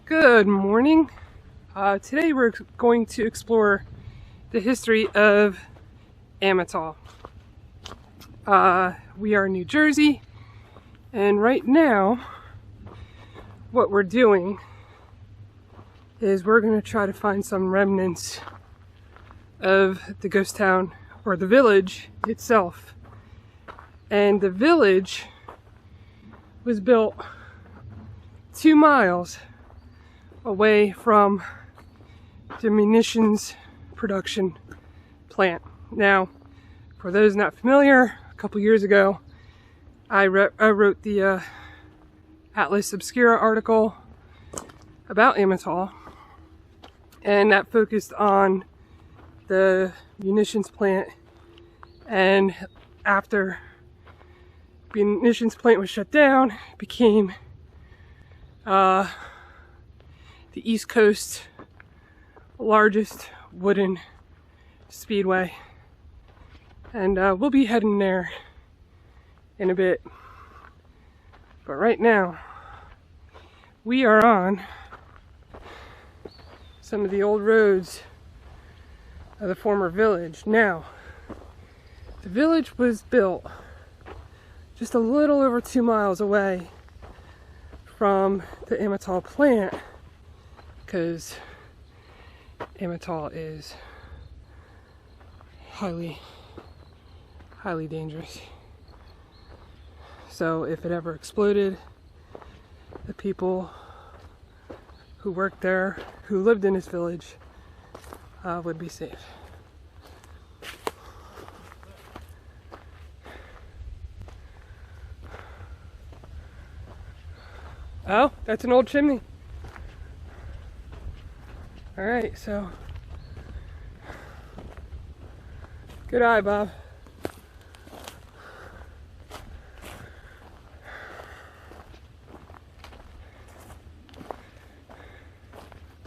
Good morning. Today we're going to explore the history of Applaud. We are in New Jersey, and right now what we're doing is we're going to try to find some remnants of the ghost town, or the village itself. And the village was built 2 miles away from the munitions production plant. Now, for those not familiar, a couple years ago I wrote the Atlas Obscura article about Applaud, and that focused on the munitions plant. And after the munitions plant was shut down, it became the East Coast's largest wooden speedway, and we'll be heading there in a bit. But right now we are on some of the old roads of the former village. Now, the village was built just a little over 2 miles away from the Applaud plant, because Applaud is highly dangerous. So if it ever exploded, the people who worked there, who lived in this village, would be safe. Oh, that's an old chimney. Alright, so good eye, Bob.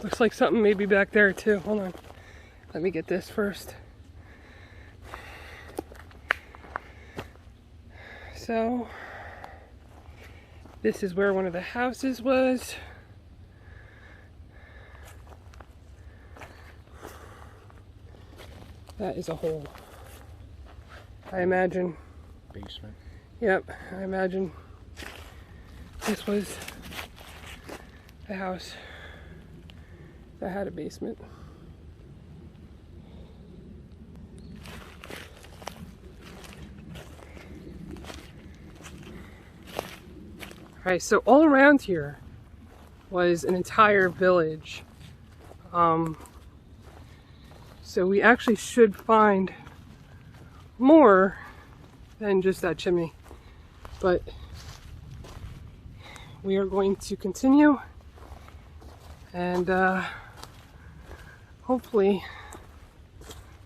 Looks like something may be back there too. Hold on. Let me get this first. So, this is where one of the houses was. That is a hole, I imagine. Basement. Yep, I imagine this was a house that had a basement. Alright, so all around here was an entire village. So we actually should find more than just that chimney. But we are going to continue, and hopefully...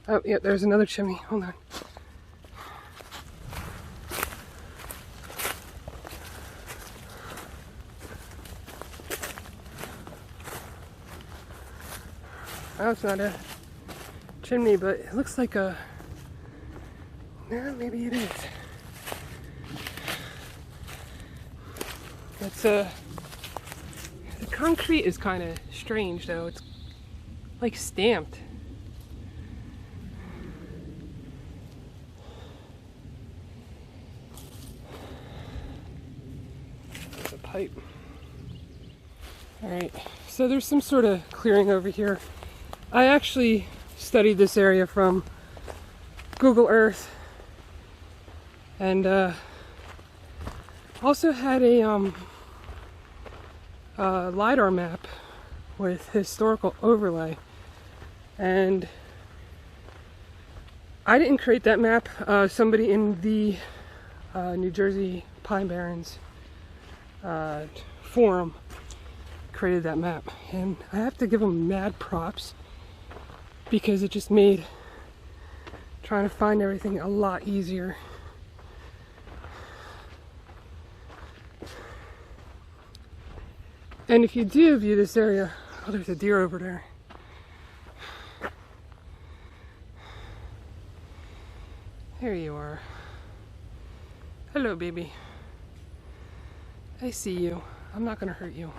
Oh, yeah, there's another chimney. Hold on. Oh, it's not a chimney, but it looks like a... No, maybe it is. It's the concrete is kind of strange though. It's like stamped. There's a pipe. Alright, so there's some sort of clearing over here. I actually studied this area from Google Earth, and also had a LiDAR map with historical overlay. And I didn't create that map. Somebody in the New Jersey Pine Barrens forum created that map, and I have to give them mad props, because it just made trying to find everything a lot easier. And if you do view this area... Oh, there's a deer over there. There you are. Hello, baby. I see you. I'm not gonna hurt you.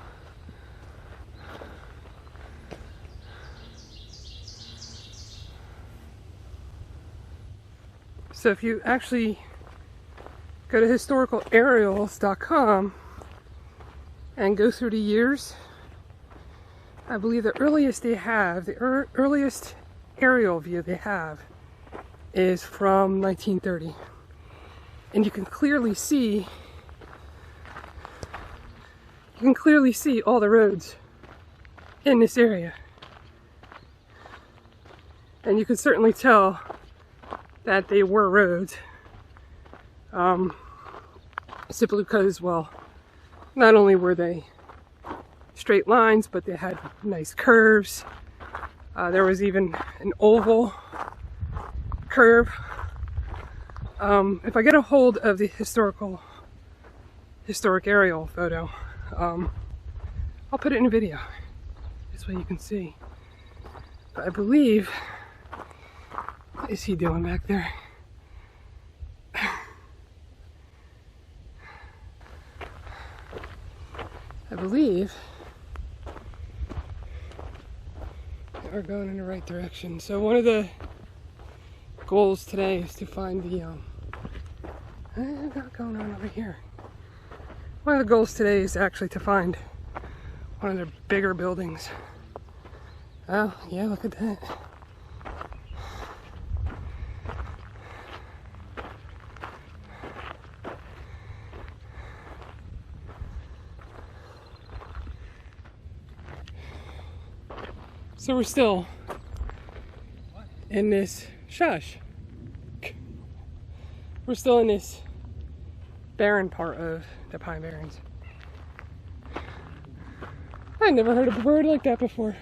So if you actually go to historicalaerials.com and go through the years, I believe the earliest they have, the earliest aerial view they have is from 1930. And you can clearly see all the roads in this area. And you can certainly tell that they were roads. Simply because, well, not only were they straight lines, but they had nice curves. There was even an oval curve. If I get a hold of the historic aerial photo, I'll put it in a video. This way you can see. But I believe, what is he doing back there? I believe we're going in the right direction. So one of the goals today is to find the what's going on over here? One of the goals today is actually to find one of the bigger buildings. Oh yeah, look at that. So we're still in this, shush. We're still in this barren part of the Pine Barrens. I never heard of a bird like that before.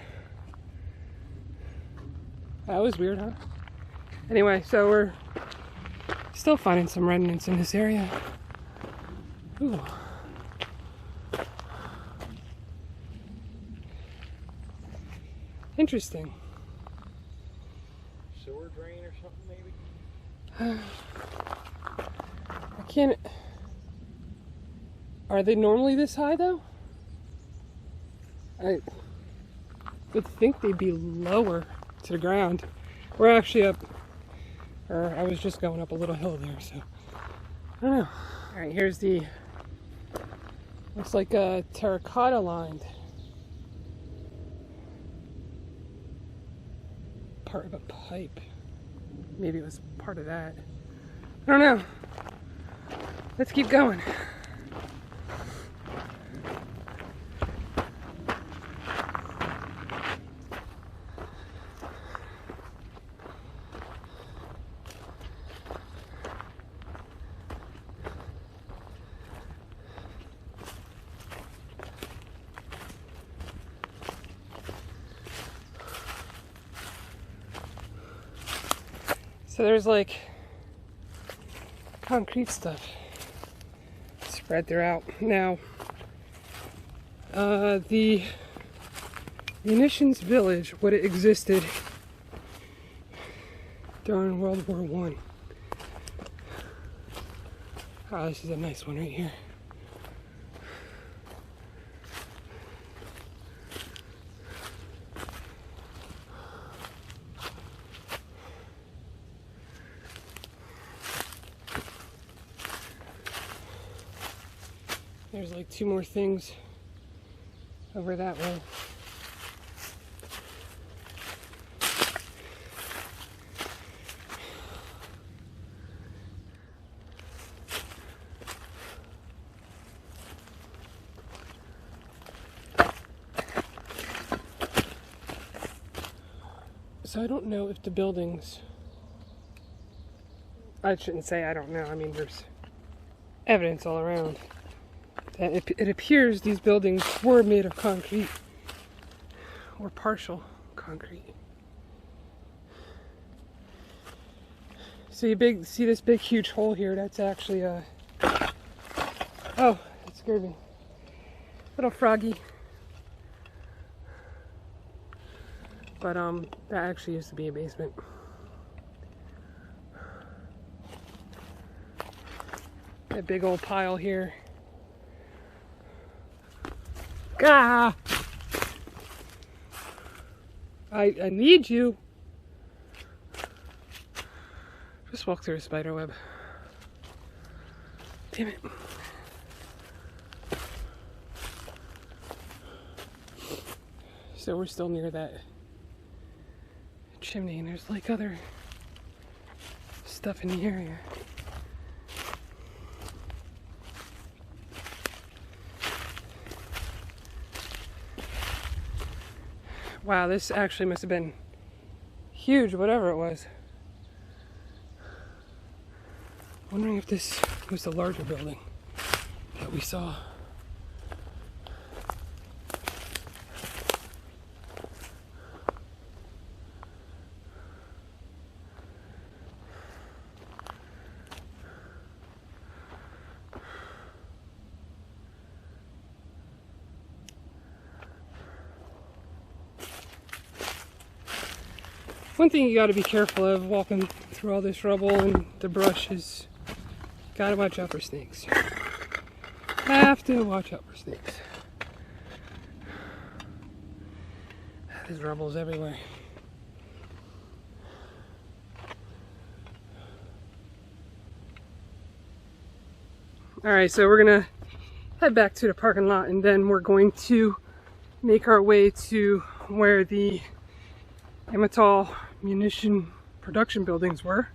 That was weird, huh? Anyway, so we're still finding some remnants in this area. Ooh. Interesting. Sewer drain or something, maybe? I can't. Are they normally this high, though? I would think they'd be lower to the ground. We're actually up, or I was just going up a little hill there, so I don't know. All right, here's the, looks like a terracotta lined part of a pipe. Maybe it was part of that. I don't know. Let's keep going. So there's like concrete stuff spread throughout. Now, the Munitions village would have existed during World War I. Oh, this is a nice one right here. There's like two more things over that way. So I don't know if the buildings, I shouldn't say I don't know, I mean there's evidence all around. It appears these buildings were made of concrete or partial concrete. So you see this big huge hole here, that's actually a, oh, it scared me. Little froggy. But that actually used to be a basement. That big old pile here. Gah! I need you. Just Let's walk through a spider web. Damn it. So we're still near that chimney, and there's like other stuff in the area. Wow, this actually must have been huge, whatever it was. Wondering if this was the larger building that we saw. One thing you got to be careful of walking through all this rubble and the brush is got to watch out for snakes. Have to watch out for snakes. There's rubbles everywhere. Alright, so we're going to head back to the parking lot, and then we're going to make our way to where the Applaud munition production buildings were,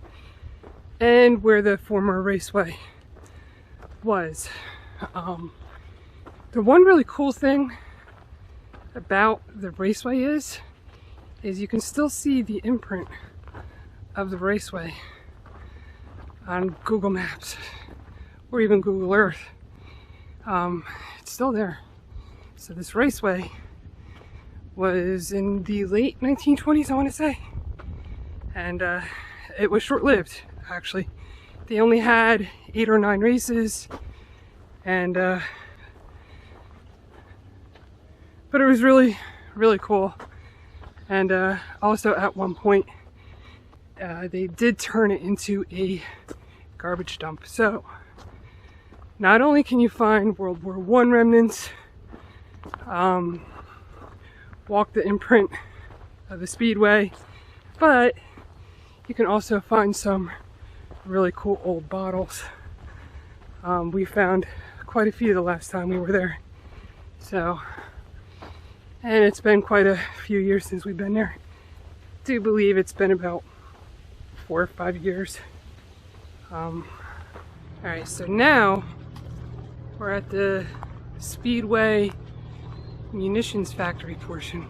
and where the former raceway was. The one really cool thing about the raceway is you can still see the imprint of the raceway on Google Maps or even Google Earth. It's still there. So this raceway was in the late 1920s, I want to say, and it was short-lived, actually. They only had 8 or 9 races, and but it was really, really cool. And also at one point they did turn it into a garbage dump. So not only can you find World War I remnants, walk the imprint of the speedway, but you can also find some really cool old bottles. We found quite a few the last time we were there. So, and it's been quite a few years since we've been there. I do believe it's been about 4 or 5 years. Alright, so now we're at the Speedway munitions factory portion,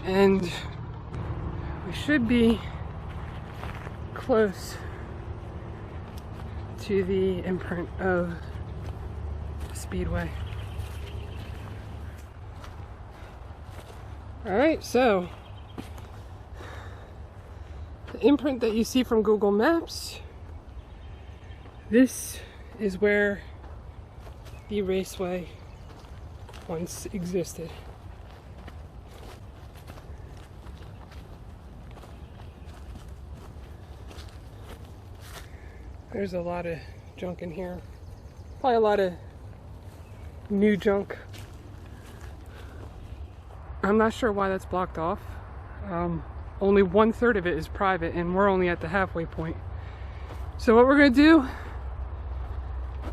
and we should be close to the imprint of the Speedway. Alright, so the imprint that you see from Google Maps, this is where the raceway once existed. There's a lot of junk in here. Probably a lot of new junk. I'm not sure why that's blocked off. Only 1/3 of it is private, and we're only at the halfway point. So what we're gonna do,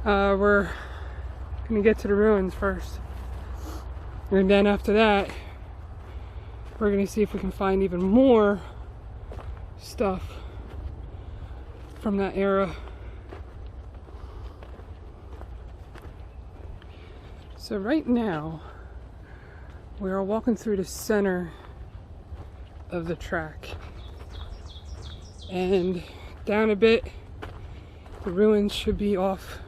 we're gonna get to the ruins first, and then after that we're gonna see if we can find even more stuff from that era. So right now we are walking through the center of the track, and down a bit the ruins should be off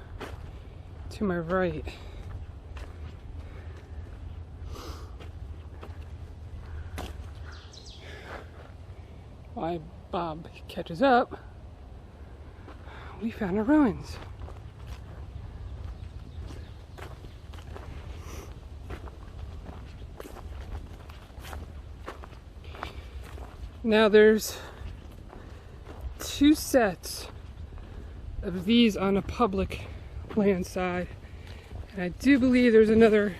to my right. While Bob catches up, we found the ruins. Now there's 2 sets of these on a public land side, and I do believe there's another,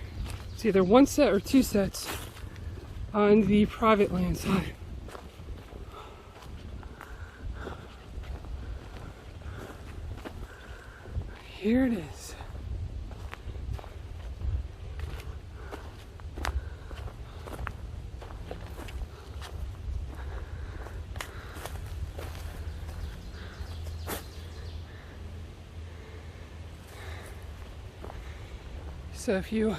it's either 1 set or 2 sets on the private land side. here it is. So if you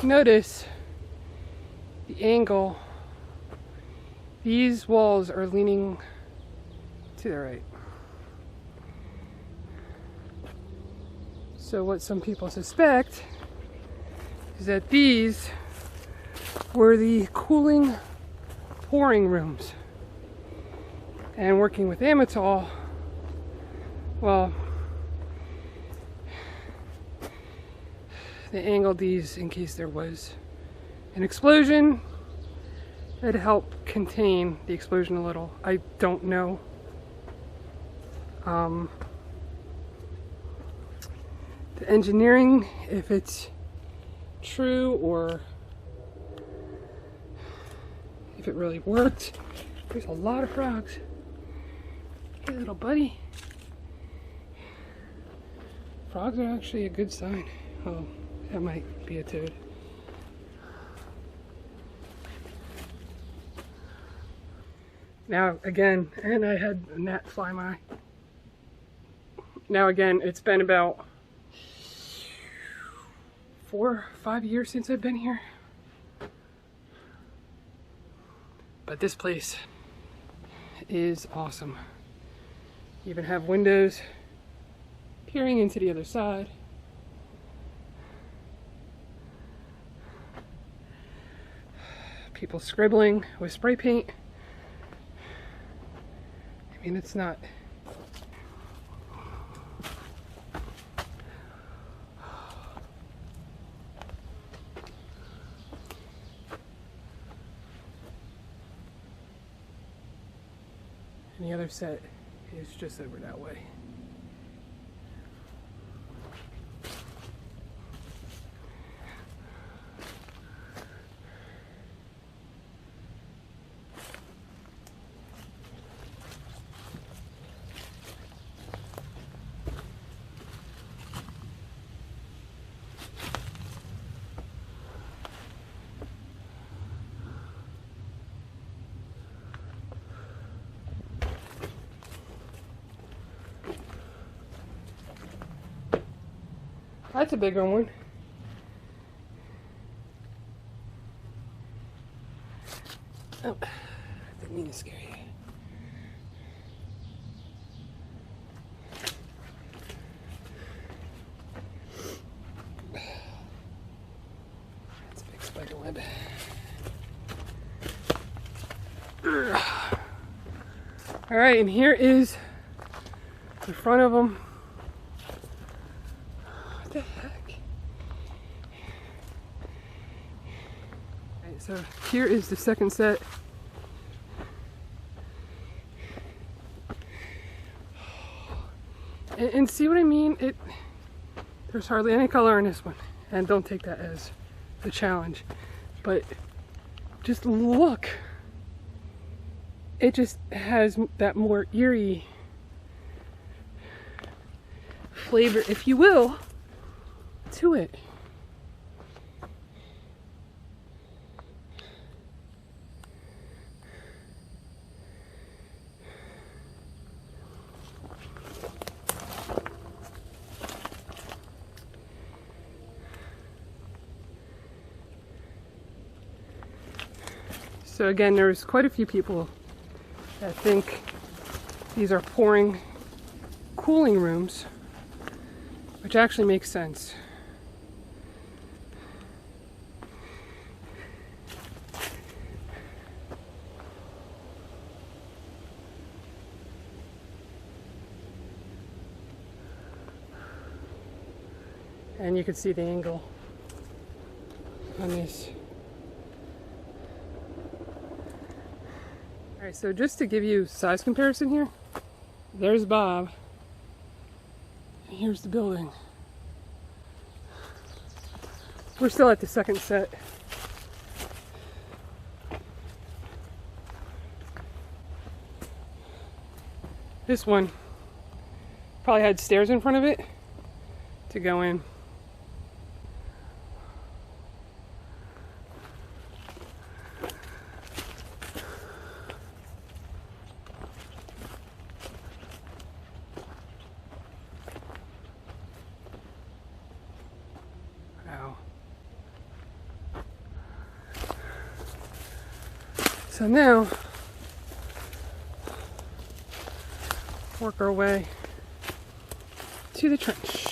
notice the angle, these walls are leaning to the right. So what some people suspect is that these were the cooling pouring rooms. And working with Ammitol, well, they angled these in case there was an explosion. It'd help contain the explosion a little. I don't know. The engineering, if it's true or if it really worked. There's a lot of frogs. Hey, little buddy. Frogs are actually a good sign. Oh, that might be a toad. Now again, and I had a gnat fly my eye. Now again, it's been about 4 or 5 years since I've been here. But this place is awesome. You even have windows peering into the other side. People scribbling with spray paint. I mean, it's not... And the other set is just over that way. That's a bigger one. Oh, I didn't mean to scare you. That's a big spider web. All right, and here is the front of them. What the heck? Alright, so here is the second set. And see what I mean? There's hardly any color in this one. And don't take that as the challenge. But just look. It just has that more eerie flavor, if you will, to it. So again, there's quite a few people that think these are pouring cooling rooms, which actually makes sense. And you can see the angle on this. Alright, so just to give you size comparison here, there's Bob, and here's the building. We're still at the second set. This one probably had stairs in front of it, to go in. Wow. So now, work our way to the trench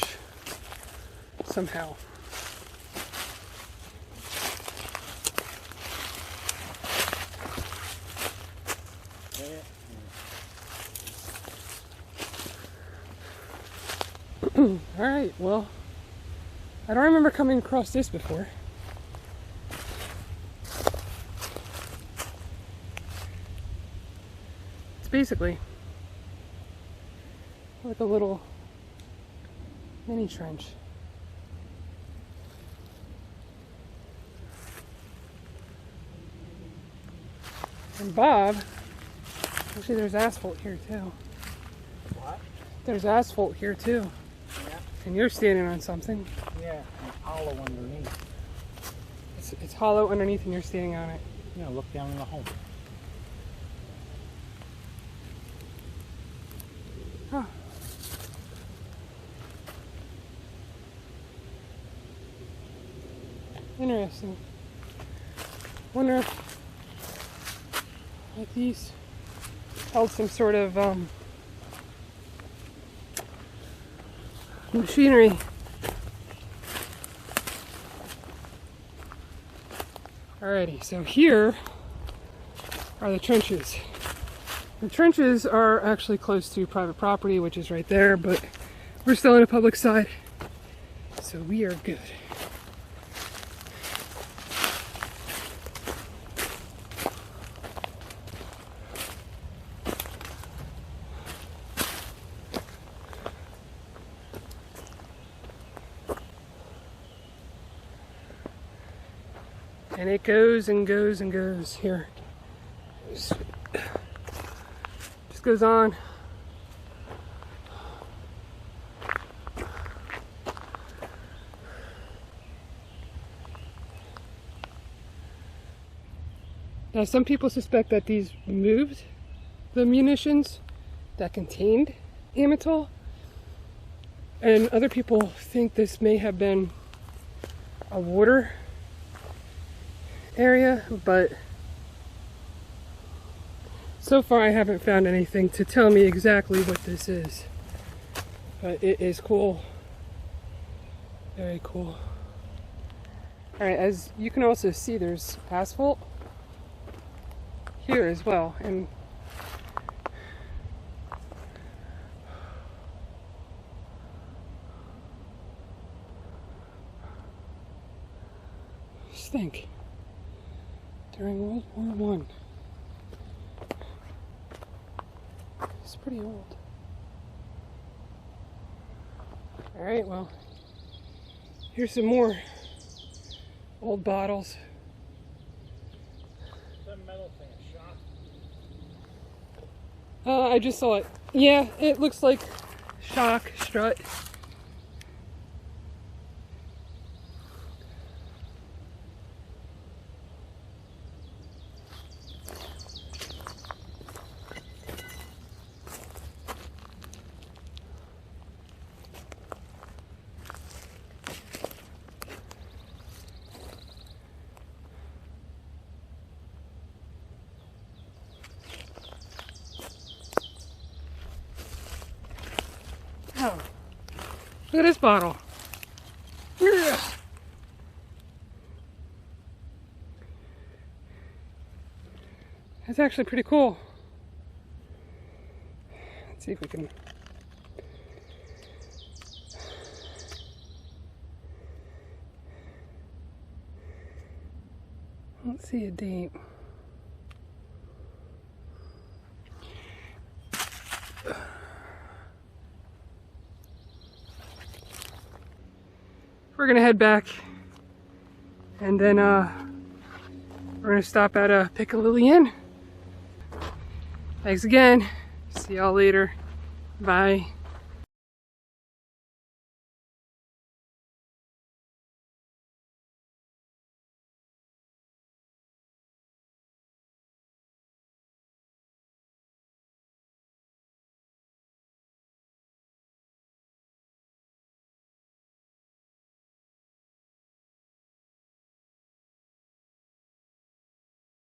somehow. All right, well, I don't remember coming across this before. It's basically like a little mini trench. And Bob, actually there's asphalt here too. What? There's asphalt here too. Yeah. And you're standing on something. Yeah, and hollow underneath. It's hollow underneath and you're standing on it. Yeah, look down in the hole. Huh. Interesting. Wonder if like these held some sort of machinery. Alrighty, so here are the trenches. The trenches are actually close to private property, which is right there, but we're still on a public side, so we are good. And it goes and goes and goes here. Just goes on. Now some people suspect that these moved the munitions that contained amytal, and other people think this may have been a water area, but so far I haven't found anything to tell me exactly what this is. But it is cool. Very cool. Alright, as you can also see, there's asphalt here as well, and just think, during World War I. It's pretty old. Alright, well, here's some more old bottles. That metal thing, a shot? I just saw it. Yeah, it looks like shock, strut. Oh, look at this bottle. Yeah. That's actually pretty cool. Let's see if we can. Let's see a date. We're gonna head back, and then we're gonna stop at Piccalilli Inn. Thanks again. See y'all later. Bye.